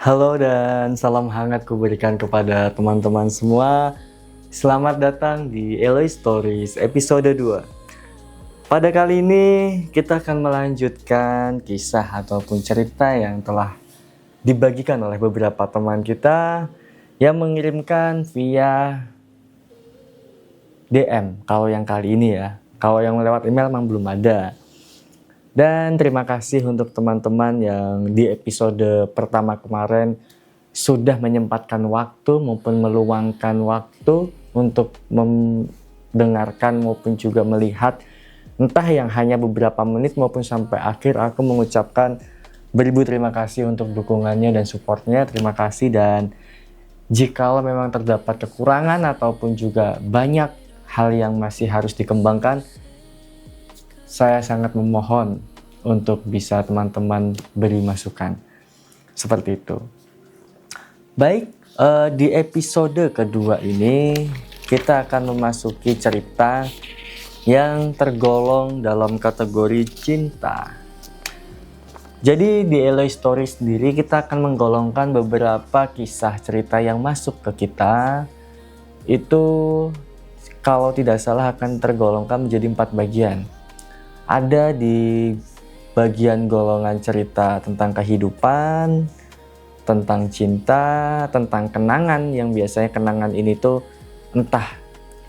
Halo dan salam hangat kuberikan kepada teman-teman semua. Selamat datang di Eloy Stories episode 2. Pada kali ini kita akan melanjutkan kisah ataupun cerita yang telah dibagikan oleh beberapa teman kita yang mengirimkan via DM. Kalau yang kali ini ya, kalau yang lewat email memang belum ada. Dan terima kasih untuk teman-teman yang di episode pertama kemarin sudah menyempatkan waktu maupun meluangkan waktu untuk mendengarkan maupun juga melihat, entah yang hanya beberapa menit maupun sampai akhir. Aku mengucapkan beribu terima kasih untuk dukungannya dan supportnya. Terima kasih, dan jikalau memang terdapat kekurangan ataupun juga banyak hal yang masih harus dikembangkan, saya sangat memohon untuk bisa teman-teman beri masukan. Seperti itu. Baik, di episode kedua ini kita akan memasuki cerita yang tergolong dalam kategori cinta. Jadi di Eloy Story sendiri kita akan menggolongkan beberapa kisah cerita yang masuk ke kita. Itu kalau tidak salah akan tergolongkan menjadi 4 bagian. Ada di bagian golongan cerita tentang kehidupan, tentang cinta, tentang kenangan, yang biasanya kenangan ini tuh entah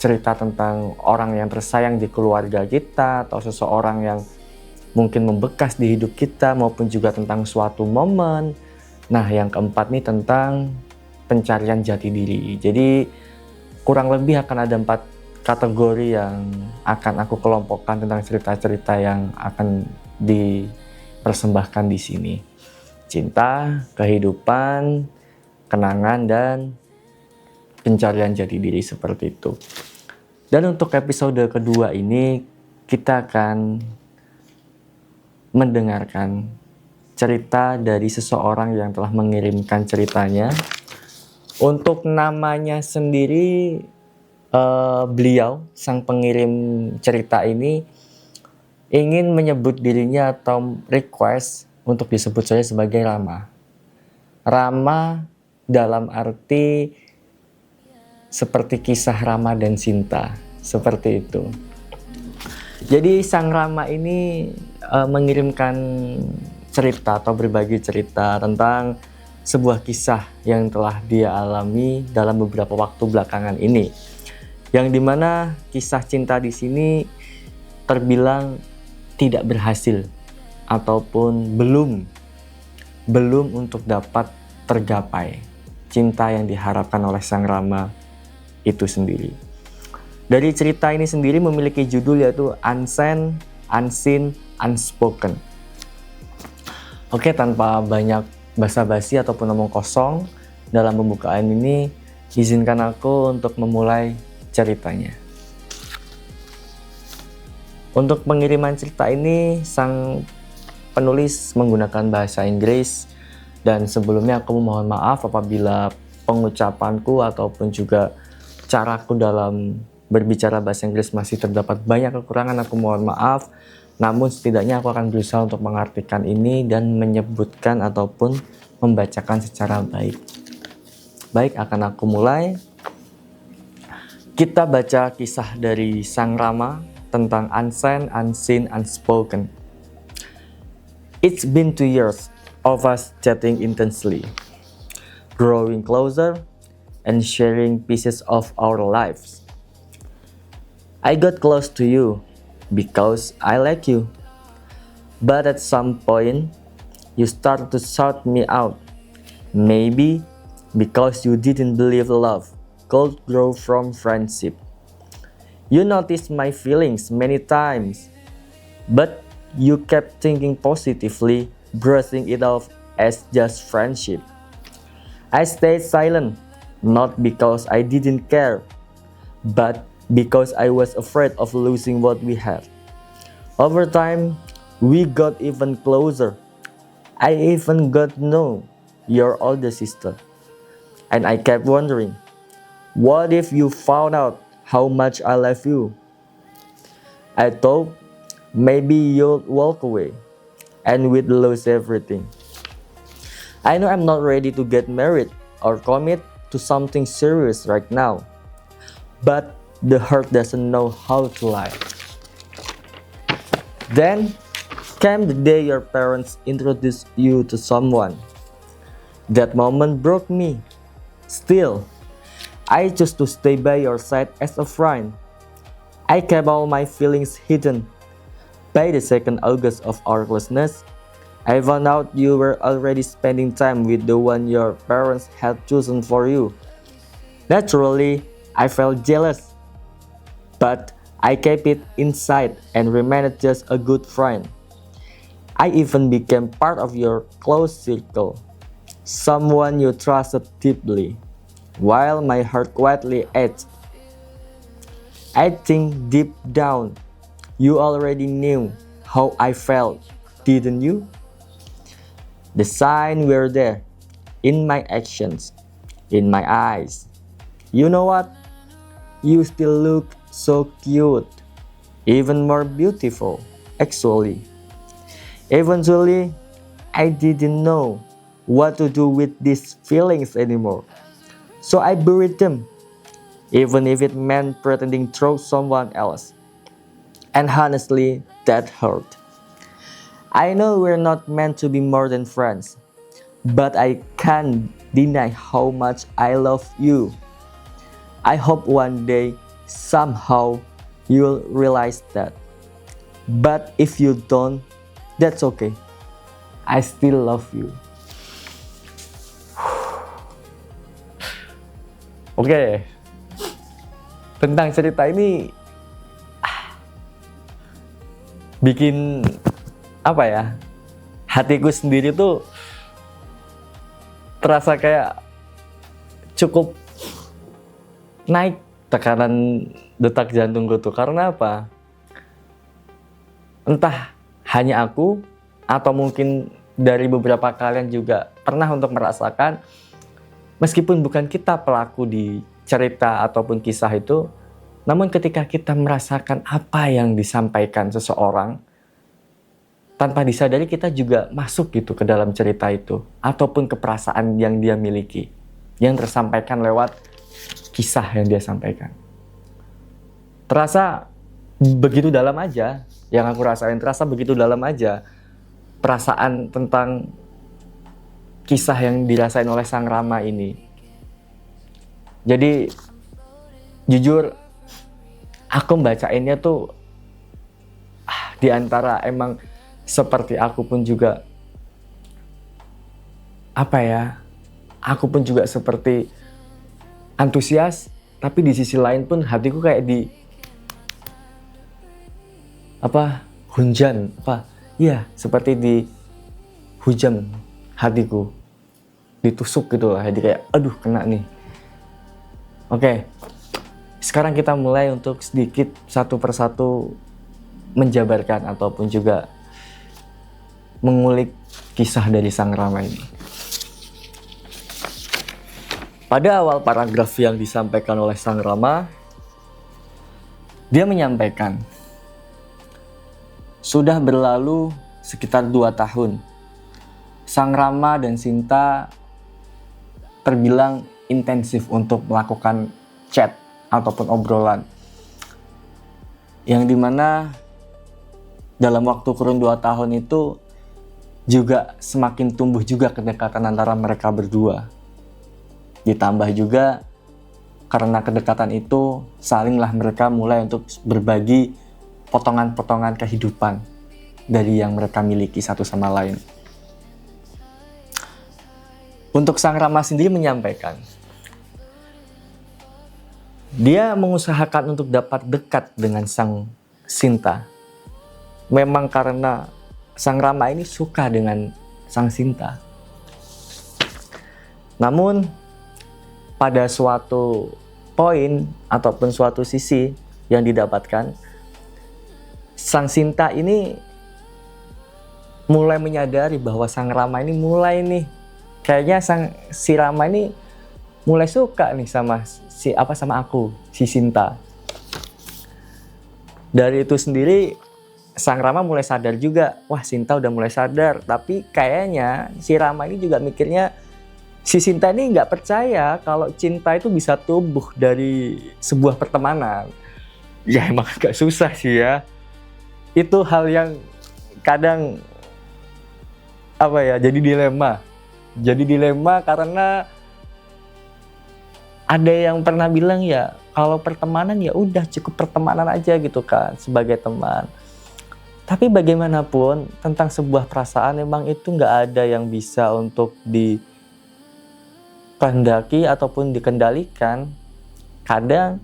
cerita tentang orang yang tersayang di keluarga kita atau seseorang yang mungkin membekas di hidup kita, maupun juga tentang suatu momen. Nah, yang keempat nih tentang pencarian jati diri. Jadi kurang lebih akan ada 4 kategori yang akan aku kelompokkan tentang cerita-cerita yang akan dipersembahkan di sini. Cinta, kehidupan, kenangan, dan pencarian jati diri, seperti itu. Dan untuk episode kedua ini kita akan mendengarkan cerita dari seseorang yang telah mengirimkan ceritanya. Untuk namanya sendiri, beliau, sang pengirim cerita ini, ingin menyebut dirinya atau request untuk disebut saja sebagai Rama. Rama dalam arti seperti kisah Rama dan Sinta, seperti itu. Jadi sang Rama ini mengirimkan cerita atau berbagi cerita tentang sebuah kisah yang telah dia alami dalam beberapa waktu belakangan ini. Yang dimana kisah cinta di sini terbilang tidak berhasil ataupun belum untuk dapat tergapai cinta yang diharapkan oleh sang Rama itu sendiri. Dari cerita ini sendiri memiliki judul yaitu Unseen, Unseen, Unspoken. Oke, tanpa banyak basa-basi ataupun omong kosong dalam pembukaan ini, izinkan aku untuk memulai ceritanya. Untuk pengiriman cerita ini, sang penulis menggunakan bahasa Inggris, dan sebelumnya aku mohon maaf apabila pengucapanku ataupun juga caraku dalam berbicara bahasa Inggris masih terdapat banyak kekurangan. Aku mohon maaf, namun setidaknya aku akan berusaha untuk mengartikan ini dan menyebutkan ataupun membacakan secara baik. Baik, akan aku mulai. Kita baca kisah dari sang Rama tentang Unseen, Unseen, Unspoken. It's been 2 years of us chatting intensely, growing closer and sharing pieces of our lives. I got close to you because I like you, but at some point you started to shout me out, maybe because you didn't believe love could grow from friendship. You noticed my feelings many times, but you kept thinking positively, brushing it off as just friendship. I stayed silent, not because I didn't care, but because I was afraid of losing what we had. Over time, we got even closer. I even got to know your older sister. And I kept wondering, what if you found out how much I love you? I thought maybe you'd walk away and we'd lose everything. I know I'm not ready to get married or commit to something serious right now, but the heart doesn't know how to lie. Then came the day your parents introduced you to someone. That moment broke me. Still, I chose to stay by your side as a friend. I kept all my feelings hidden. By the 2nd August of our closeness, I found out you were already spending time with the one your parents had chosen for you. Naturally, I felt jealous, but I kept it inside and remained just a good friend. I even became part of your close circle, someone you trusted deeply, while my heart quietly ached. I think deep down, you already knew how I felt, didn't you? The signs were there, in my actions, in my eyes. You know what? You still look so cute, even more beautiful, actually. Eventually, I didn't know what to do with these feelings anymore. So I buried them, even if it meant pretending to someone else. And honestly, that hurt. I know we're not meant to be more than friends, but I can't deny how much I love you. I hope one day, somehow, you'll realize that. But if you don't, that's okay. I still love you. Oke, tentang cerita ini bikin apa ya? Hatiku sendiri tuh terasa kayak cukup naik tekanan detak jantungku tuh. Karena apa? Entah hanya aku atau mungkin dari beberapa kalian juga pernah untuk merasakan, meskipun bukan kita pelaku di cerita ataupun kisah itu, namun ketika kita merasakan apa yang disampaikan seseorang, tanpa disadari kita juga masuk gitu ke dalam cerita itu, ataupun ke perasaan yang dia miliki, yang tersampaikan lewat kisah yang dia sampaikan. Terasa begitu dalam aja, yang aku rasain terasa begitu dalam aja perasaan tentang kisah yang dirasain oleh Sang Rama ini. Jadi jujur aku bacainnya tuh di antara emang seperti aku pun juga apa ya, aku pun juga seperti antusias, tapi di sisi lain pun hatiku kayak di hunjan, seperti di hujam hatiku, ditusuk gitu lah, jadi kayak aduh kena nih. Oke, sekarang kita mulai untuk sedikit satu persatu menjabarkan ataupun juga mengulik kisah dari Sang Rama ini. Pada awal paragraf yang disampaikan oleh Sang Rama, dia menyampaikan, sudah berlalu sekitar 2 tahun. Sang Rama dan Sinta terbilang intensif untuk melakukan chat ataupun obrolan. Yang dimana dalam waktu kurun 2 tahun itu juga semakin tumbuh juga kedekatan antara mereka berdua. Ditambah juga karena kedekatan itu salinglah mereka mulai untuk berbagi potongan-potongan kehidupan dari yang mereka miliki satu sama lain. Untuk Sang Rama sendiri menyampaikan, dia mengusahakan untuk dapat dekat dengan Sang Sinta. Memang karena Sang Rama ini suka dengan Sang Sinta. Namun pada suatu poin ataupun suatu sisi yang didapatkan, Sang Sinta ini mulai menyadari bahwa Sang Rama ini mulai nih, kayaknya si Rama ini mulai suka nih sama aku, si Sinta. Dari itu sendiri Sang Rama mulai sadar juga, wah Sinta udah mulai sadar. Tapi kayaknya si Rama ini juga mikirnya, si Sinta ini nggak percaya kalau cinta itu bisa tumbuh dari sebuah pertemanan. Ya emang agak susah sih ya. Itu hal yang kadang jadi dilema. Jadi dilema karena ada yang pernah bilang ya, kalau pertemanan ya udah cukup pertemanan aja gitu kan sebagai teman. Tapi bagaimanapun tentang sebuah perasaan memang itu nggak ada yang bisa untuk dikehendaki ataupun dikendalikan. Kadang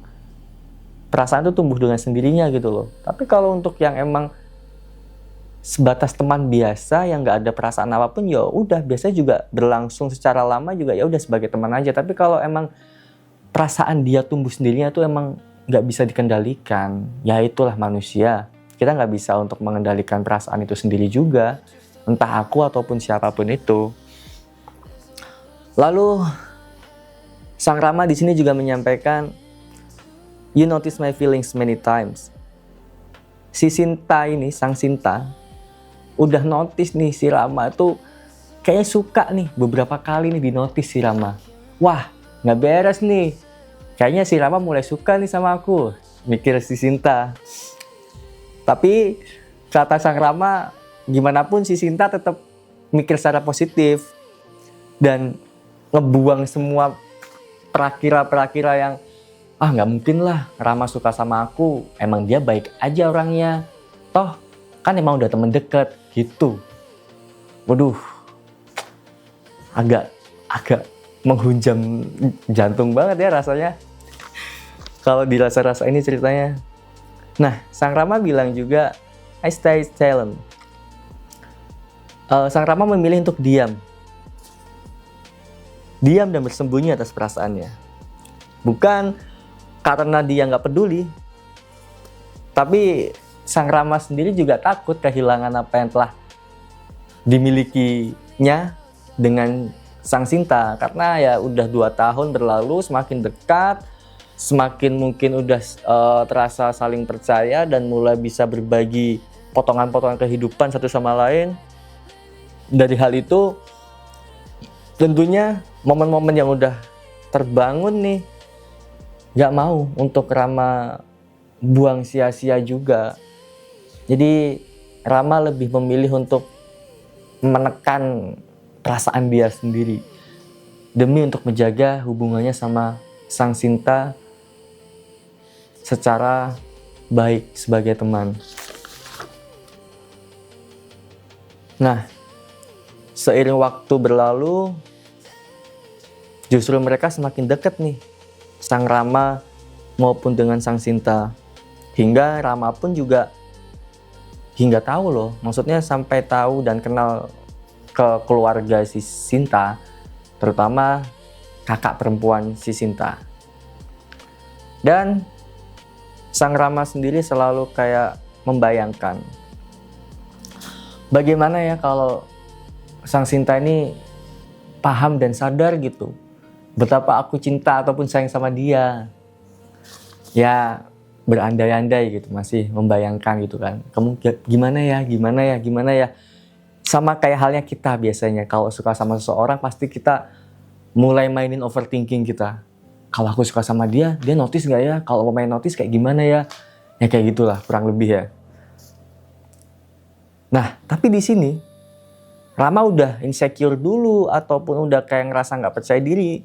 perasaan itu tumbuh dengan sendirinya gitu loh. Tapi kalau untuk yang emang sebatas teman biasa yang nggak ada perasaan apapun, ya udah biasanya juga berlangsung secara lama juga ya udah sebagai teman aja. Tapi kalau emang perasaan dia tumbuh sendirinya itu emang nggak bisa dikendalikan, ya itulah manusia. Kita nggak bisa untuk mengendalikan perasaan itu sendiri juga, entah aku ataupun siapapun itu. Lalu Sang Rama di sini juga menyampaikan, you notice my feelings many times. Si Sinta ini, Sang Sinta, udah notice nih si Rama tuh kayaknya suka nih, beberapa kali nih di notice si Rama. Wah, nggak beres nih. Kayaknya si Rama mulai suka nih sama aku, mikir si Sinta. Tapi kata Sang Rama, gimana pun si Sinta tetap mikir secara positif dan ngebuang semua perakira-perakira yang nggak mungkin lah Rama suka sama aku, emang dia baik aja orangnya, toh kan emang udah temen deket gitu. Waduh, agak menghunjam jantung banget ya rasanya kalau dirasa-rasa ini ceritanya. Nah, Sang Rama bilang juga, I stay silent. Sang Rama memilih untuk diam dan bersembunyi atas perasaannya. Bukan karena dia nggak peduli, tapi Sang Rama sendiri juga takut kehilangan apa yang telah dimilikinya dengan Sang Sinta. Karena ya udah 2 tahun berlalu, semakin dekat, semakin mungkin udah terasa saling percaya dan mulai bisa berbagi potongan-potongan kehidupan satu sama lain. Dari hal itu tentunya momen-momen yang udah terbangun nih gak mau untuk Rama buang sia-sia juga. Jadi Rama lebih memilih untuk menekan perasaan dia sendiri demi untuk menjaga hubungannya sama Sang Sinta secara baik sebagai teman. Nah, seiring waktu berlalu, justru mereka semakin dekat nih, Sang Rama maupun dengan Sang Sinta. Hingga Rama pun juga tahu loh, maksudnya sampai tahu dan kenal ke keluarga si Sinta, terutama kakak perempuan si Sinta. Dan Sang Rama sendiri selalu kayak membayangkan, bagaimana ya kalau Sang Sinta ini paham dan sadar gitu betapa aku cinta ataupun sayang sama dia. Ya berandai-andai gitu, masih membayangkan gitu kan. Kamu gimana ya. Sama kayak halnya kita biasanya kalau suka sama seseorang pasti kita mulai mainin overthinking kita. Kalau aku suka sama dia notice gak ya? Kalau main notice kayak gimana ya? Ya kayak gitulah kurang lebih ya. Nah, tapi di sini Rama udah insecure dulu ataupun udah kayak ngerasa nggak percaya diri.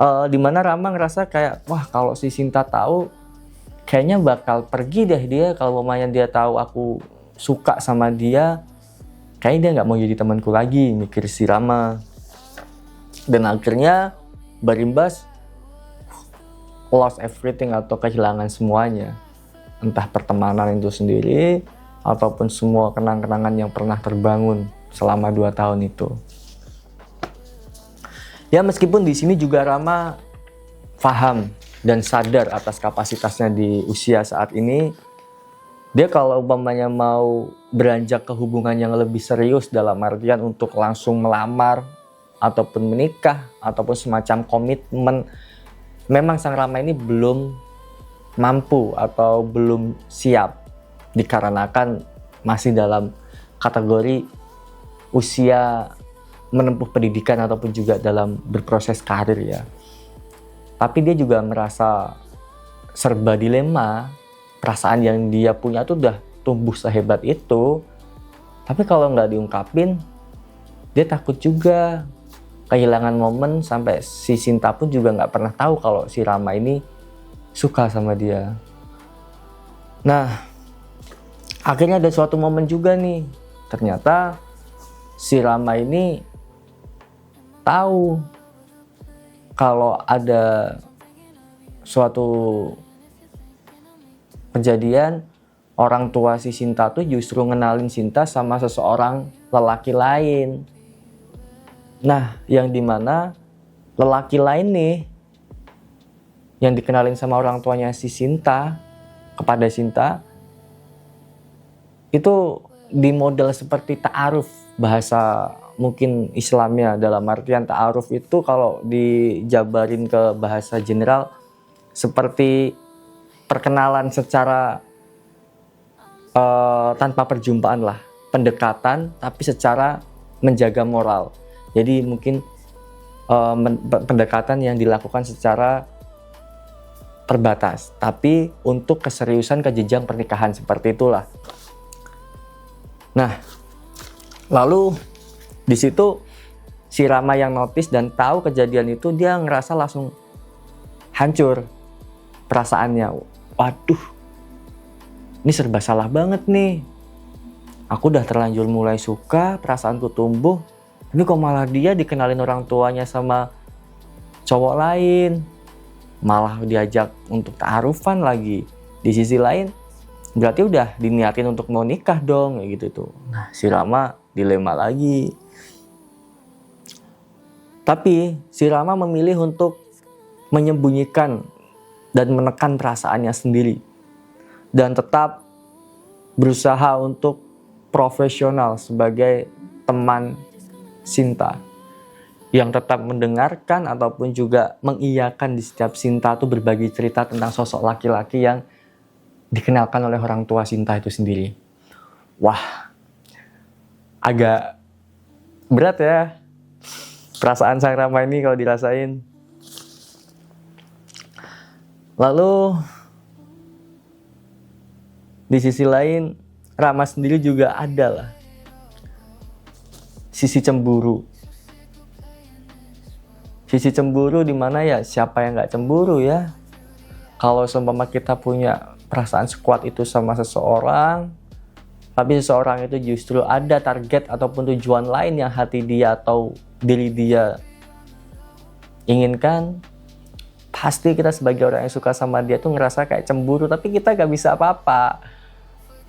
Dimana Rama ngerasa kayak, wah kalau si Sinta tahu, kayaknya bakal pergi deh dia. Kalau mamanya dia tahu aku suka sama dia, kayaknya dia nggak mau jadi temanku lagi, mikir si Rama. Dan akhirnya berimbas lost everything atau kehilangan semuanya. Entah pertemanan itu sendiri ataupun semua kenang-kenangan yang pernah terbangun selama 2 tahun itu. Ya meskipun di sini juga Rama paham dan sadar atas kapasitasnya di usia saat ini. Dia kalau umpamanya mau beranjak ke hubungan yang lebih serius dalam artian untuk langsung melamar ataupun menikah ataupun semacam komitmen, memang Sang Rama ini belum mampu atau belum siap. dikarenakan masih dalam kategori usia menempuh pendidikan ataupun juga dalam berproses karir ya. Tapi dia juga merasa serba dilema, perasaan yang dia punya tuh udah tumbuh sehebat itu, tapi kalau nggak diungkapin, dia takut juga kehilangan momen, sampai si Sinta pun juga nggak pernah tahu kalau si Rama ini suka sama dia. Nah, akhirnya ada suatu momen juga nih, ternyata si Rama ini tahu kalau ada suatu kejadian orang tua si Sinta tuh justru ngenalin Sinta sama seseorang lelaki lain. Nah, yang dimana lelaki lain nih yang dikenalin sama orang tuanya si Sinta kepada Sinta itu di model seperti ta'aruf, bahasa mungkin Islamnya. Dalam artian ta'aruf itu kalau dijabarin ke bahasa general seperti perkenalan secara tanpa perjumpaan lah, pendekatan tapi secara menjaga moral. Jadi mungkin pendekatan yang dilakukan secara terbatas, tapi untuk keseriusan ke jenjang pernikahan, seperti itulah. Nah, lalu di situ si Rama yang notice dan tahu kejadian itu, dia ngerasa langsung hancur perasaannya. Waduh, ini serba salah banget nih. Aku udah terlanjur mulai suka, perasaanku tumbuh, tapi kok malah dia dikenalin orang tuanya sama cowok lain, malah diajak untuk ta'arufan lagi. Di sisi lain, berarti udah diniatin untuk mau nikah dong, kayak gitu tuh. Nah, si Rama dilema lagi. Tapi si Rama memilih untuk menyembunyikan dan menekan perasaannya sendiri, dan tetap berusaha untuk profesional sebagai teman Sinta yang tetap mendengarkan ataupun juga mengiyakan di setiap Sinta tuh berbagi cerita tentang sosok laki-laki yang dikenalkan oleh orang tua Sinta itu sendiri. Wah, agak berat ya perasaan sang Rama ini kalau dirasain. Lalu di sisi lain, Rama sendiri juga ada lah sisi cemburu. Sisi cemburu di mana ya, siapa yang nggak cemburu ya? Kalau seumpama kita punya perasaan sekuat itu sama seseorang, tapi seseorang itu justru ada target ataupun tujuan lain yang hati dia atau diri dia inginkan, pasti kita sebagai orang yang suka sama dia tuh ngerasa kayak cemburu, tapi kita gak bisa apa-apa.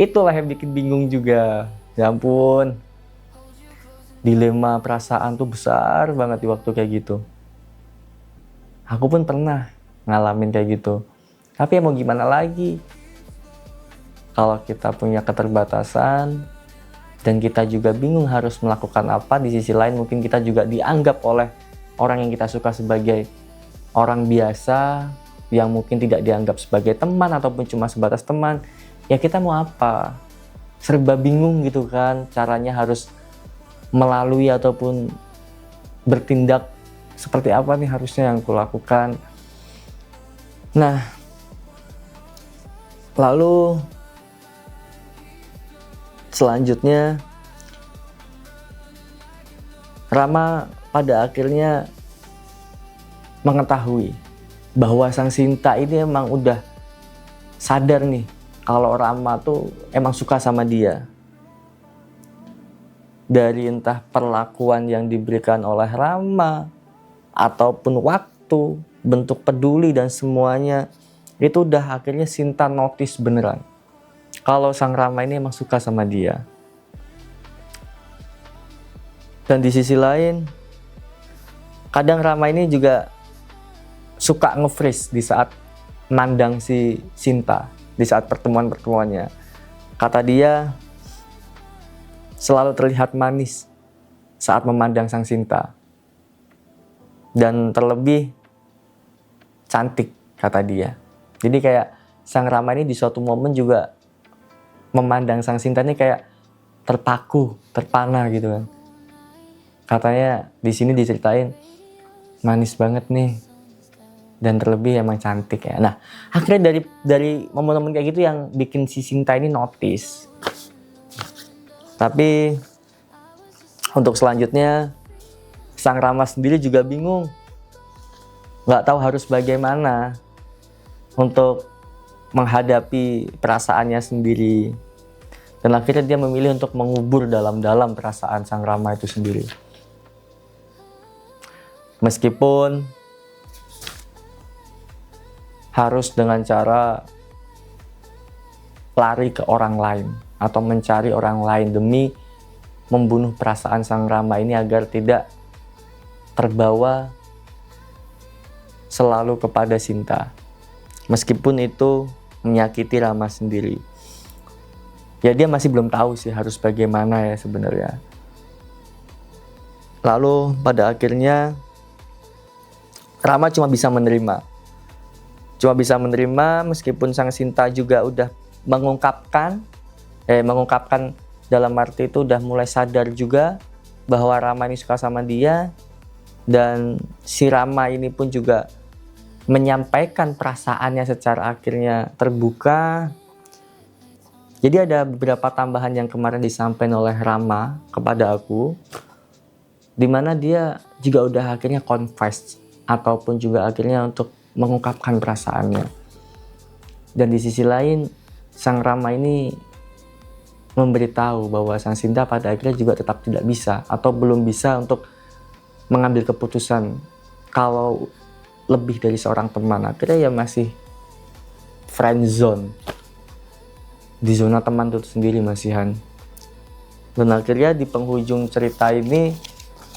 Itulah yang bikin bingung juga. Ya ampun, dilema perasaan tuh besar banget di waktu kayak gitu. Aku pun pernah ngalamin kayak gitu. Tapi ya mau gimana lagi, kalau kita punya keterbatasan dan kita juga bingung harus melakukan apa, di sisi lain mungkin kita juga dianggap oleh orang yang kita suka sebagai orang biasa yang mungkin tidak dianggap sebagai teman ataupun cuma sebatas teman, ya kita mau apa? Serba bingung gitu kan, caranya harus melalui ataupun bertindak seperti apa nih harusnya yang kulakukan. Nah, lalu selanjutnya Rama pada akhirnya mengetahui bahwa sang Sinta ini emang udah sadar nih kalau Rama tuh emang suka sama dia. Dari entah perlakuan yang diberikan oleh Rama ataupun waktu, bentuk peduli dan semuanya, itu udah akhirnya Sinta notice beneran kalau sang Rama ini emang suka sama dia. Dan di sisi lain, kadang Rama ini juga suka nge-freeze di saat mandang si Sinta, di saat pertemuan-pertemuannya. Kata dia, selalu terlihat manis saat memandang sang Sinta. Dan terlebih cantik, kata dia. Jadi kayak sang Rama ini di suatu momen juga memandang Sang Sinta ini kayak terpaku, terpana gitu kan. Katanya di sini diceritain manis banget nih, dan terlebih emang cantik ya. Nah, akhirnya dari momen-momen kayak gitu yang bikin si Sinta ini notice. Tapi untuk selanjutnya Sang Rama sendiri juga bingung, nggak tahu harus bagaimana untuk menghadapi perasaannya sendiri. Dan akhirnya dia memilih untuk mengubur dalam-dalam perasaan Sang Rama itu sendiri. Meskipun harus dengan cara lari ke orang lain atau mencari orang lain demi membunuh perasaan Sang Rama ini agar tidak terbawa selalu kepada Sinta. Meskipun itu menyakiti Rama sendiri. Ya dia masih belum tahu sih harus bagaimana ya sebenarnya. Lalu pada akhirnya Rama cuma bisa menerima. Cuma bisa menerima meskipun Sang Sinta juga udah mengungkapkan dalam arti itu udah mulai sadar juga bahwa Rama ini suka sama dia. Dan si Rama ini pun juga menyampaikan perasaannya secara akhirnya terbuka. Jadi ada beberapa tambahan yang kemarin disampaikan oleh Rama kepada aku, dimana dia juga udah akhirnya confess ataupun juga akhirnya untuk mengungkapkan perasaannya. Dan di sisi lain Sang Rama ini memberitahu bahwa Sang Sinta pada akhirnya juga tetap tidak bisa atau belum bisa untuk mengambil keputusan kalau lebih dari seorang teman. Akhirnya ya masih friend zone, di zona teman itu sendiri masihan. Dan akhirnya di penghujung cerita ini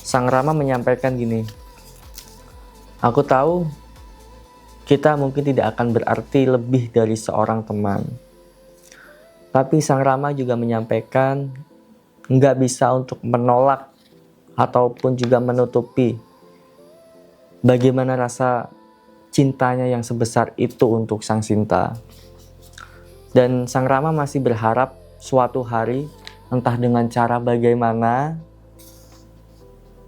Sang Rama menyampaikan gini, aku tahu kita mungkin tidak akan berarti lebih dari seorang teman, tapi Sang Rama juga menyampaikan nggak bisa untuk menolak ataupun juga menutupi bagaimana rasa cintanya yang sebesar itu untuk Sang Sinta. Dan Sang Rama masih berharap suatu hari, entah dengan cara bagaimana,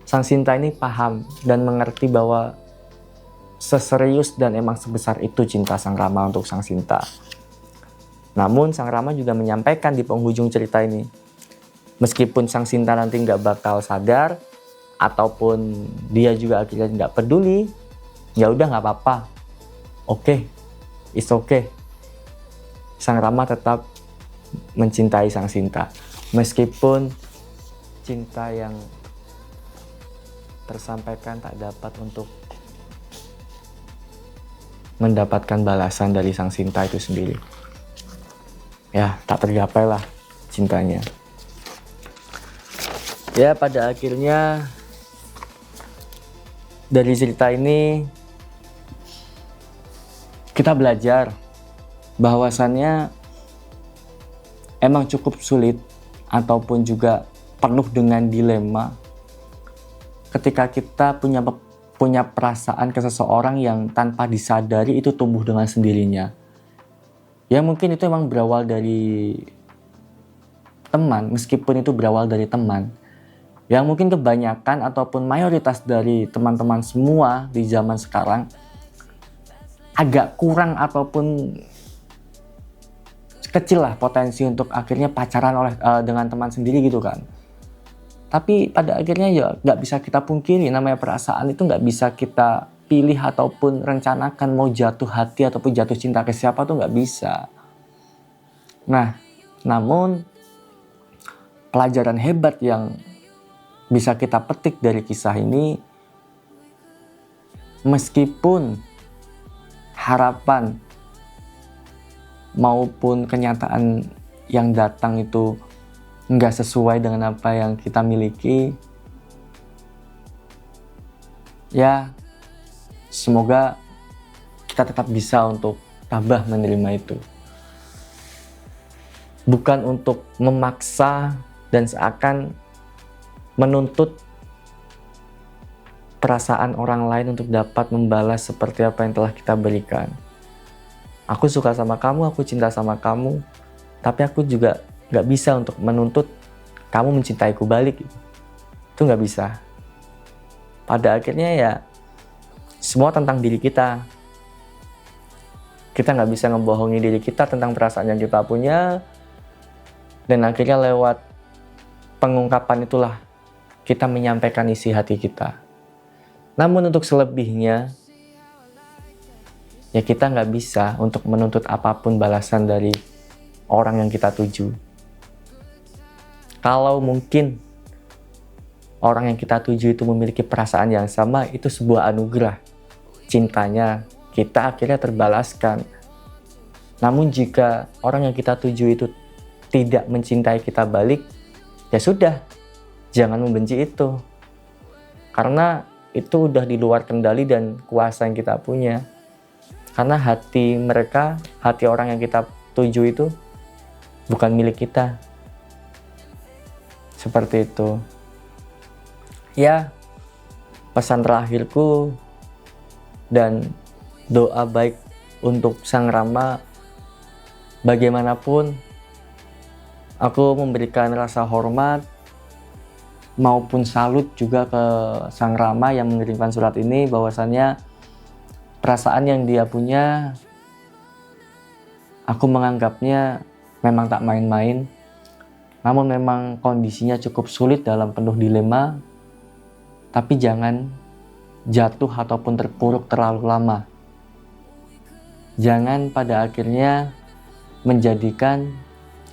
Sang Sinta ini paham dan mengerti bahwa seserius dan emang sebesar itu cinta Sang Rama untuk Sang Sinta. Namun Sang Rama juga menyampaikan di penghujung cerita ini, meskipun Sang Sinta nanti nggak bakal sadar, ataupun dia juga akhirnya nggak peduli, ya udah nggak apa-apa, oke, it's okay. Sang Rama tetap mencintai Sang Sinta, meskipun cinta yang tersampaikan tak dapat untuk mendapatkan balasan dari Sang Sinta itu sendiri. Ya, tak tergapai lah cintanya. Ya, pada akhirnya dari cerita ini kita belajar bahwasannya emang cukup sulit ataupun juga penuh dengan dilema ketika kita punya perasaan ke seseorang yang tanpa disadari itu tumbuh dengan sendirinya. Ya mungkin itu emang berawal dari teman, meskipun itu berawal dari teman. Yang mungkin kebanyakan ataupun mayoritas dari teman-teman semua di zaman sekarang agak kurang ataupun kecil lah potensi untuk akhirnya pacaran dengan teman sendiri gitu kan. Tapi pada akhirnya ya nggak bisa kita pungkiri, namanya perasaan itu nggak bisa kita pilih ataupun rencanakan mau jatuh hati ataupun jatuh cinta ke siapa tuh nggak bisa. Nah, namun pelajaran hebat yang bisa kita petik dari kisah ini, meskipun harapan maupun kenyataan yang datang itu nggak sesuai dengan apa yang kita miliki, ya semoga kita tetap bisa untuk tabah menerima itu. Bukan untuk memaksa dan seakan menuntut perasaan orang lain untuk dapat membalas seperti apa yang telah kita berikan. Aku suka sama kamu, aku cinta sama kamu, tapi aku juga nggak bisa untuk menuntut kamu mencintaiku balik. Itu nggak bisa. Pada akhirnya ya semua tentang diri kita. Kita nggak bisa ngebohongi diri kita tentang perasaan yang kita punya, dan akhirnya lewat pengungkapan itulah kita menyampaikan isi hati kita. Namun untuk selebihnya, ya kita nggak bisa untuk menuntut apapun balasan dari orang yang kita tuju. Kalau mungkin orang yang kita tuju itu memiliki perasaan yang sama, itu sebuah anugerah. Cintanya kita akhirnya terbalaskan. Namun jika orang yang kita tuju itu tidak mencintai kita balik, ya sudah, jangan membenci itu. Karena itu udah di luar kendali dan kuasa yang kita punya. Karena hati mereka, hati orang yang kita tuju itu bukan milik kita. Seperti itu. Ya, pesan terakhirku dan doa baik untuk Sang Rama, bagaimanapun aku memberikan rasa hormat maupun salut juga ke Sang Rama yang mengirimkan surat ini, bahwasannya perasaan yang dia punya, aku menganggapnya memang tak main-main. Namun memang kondisinya cukup sulit dalam penuh dilema. Tapi jangan jatuh ataupun terpuruk terlalu lama. Jangan pada akhirnya menjadikan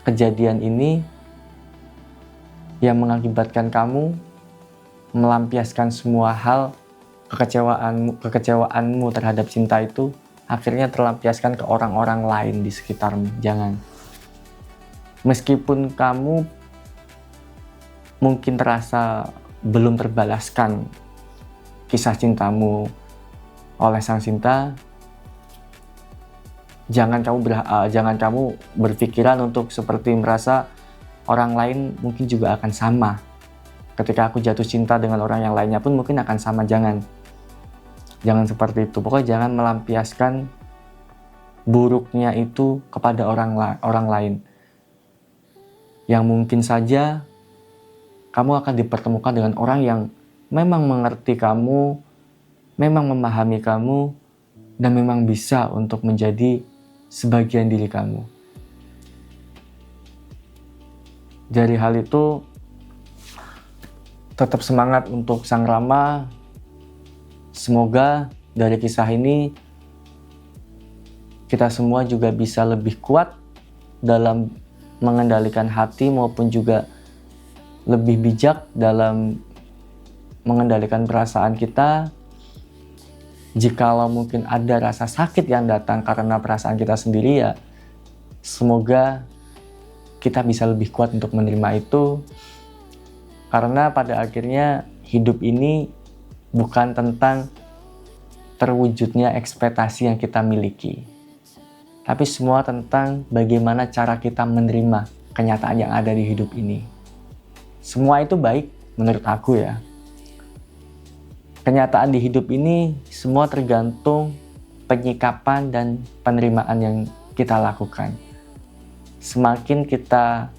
kejadian ini yang mengakibatkan kamu melampiaskan semua hal kekecewaanmu terhadap cinta itu akhirnya terlampiaskan ke orang-orang lain di sekitarmu. Jangan. Meskipun kamu mungkin terasa belum terbalaskan kisah cintamu oleh sang cinta, jangan kamu berpikiran untuk seperti merasa orang lain mungkin juga akan sama. Ketika aku jatuh cinta dengan orang yang lainnya pun mungkin akan sama. Jangan seperti itu. Pokoknya jangan melampiaskan buruknya itu kepada orang lain. Yang mungkin saja kamu akan dipertemukan dengan orang yang memang mengerti kamu, memang memahami kamu, dan memang bisa untuk menjadi sebagian diri kamu. Dari hal itu, tetap semangat untuk Sang Rama. Semoga dari kisah ini kita semua juga bisa lebih kuat dalam mengendalikan hati maupun juga lebih bijak dalam mengendalikan perasaan kita. Jikalau mungkin ada rasa sakit yang datang karena perasaan kita sendiri, ya semoga kita bisa lebih kuat untuk menerima itu. Karena pada akhirnya hidup ini bukan tentang terwujudnya ekspektasi yang kita miliki, tapi semua tentang bagaimana cara kita menerima kenyataan yang ada di hidup ini. Semua itu baik menurut aku ya. Kenyataan di hidup ini semua tergantung penyikapan dan penerimaan yang kita lakukan. Semakin kita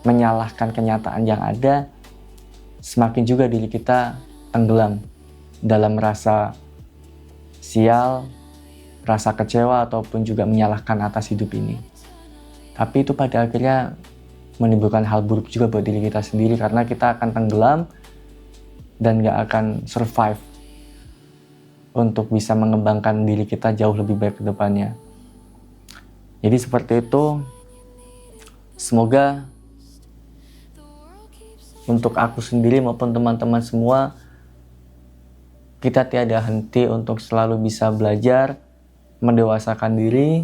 menyalahkan kenyataan yang ada, semakin juga diri kita tenggelam dalam rasa sial, rasa kecewa, ataupun juga menyalahkan atas hidup ini. Tapi itu pada akhirnya menimbulkan hal buruk juga buat diri kita sendiri, karena kita akan tenggelam dan gak akan survive untuk bisa mengembangkan diri kita jauh lebih baik ke depannya. Jadi seperti itu. Semoga untuk aku sendiri maupun teman-teman semua, kita tiada henti untuk selalu bisa belajar, mendewasakan diri,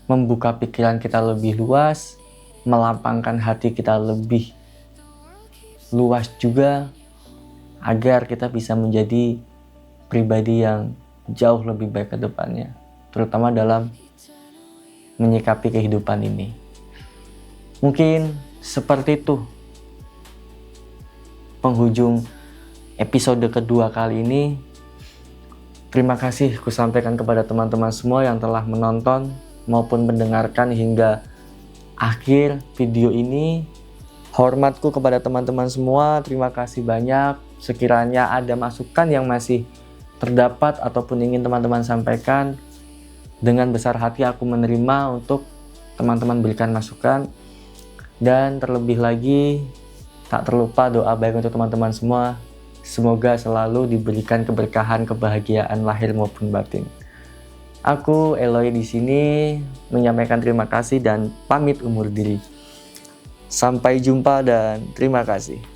membuka pikiran kita lebih luas, melapangkan hati kita lebih luas juga, agar kita bisa menjadi pribadi yang jauh lebih baik ke depannya, terutama dalam menyikapi kehidupan ini. Mungkin seperti itu penghujung episode kedua kali ini. Terima kasih ku sampaikan kepada teman-teman semua yang telah menonton. maupun mendengarkan hingga akhir video ini. Hormatku kepada teman-teman semua, terima kasih banyak. Sekiranya ada masukan yang masih terdapat ataupun ingin teman-teman sampaikan, dengan besar hati aku menerima untuk teman-teman berikan masukan. Dan terlebih lagi, tak terlupa doa baik untuk teman-teman semua. Semoga selalu diberikan keberkahan, kebahagiaan lahir maupun batin. Aku Eloy di sini menyampaikan terima kasih dan pamit undur diri. Sampai jumpa dan terima kasih.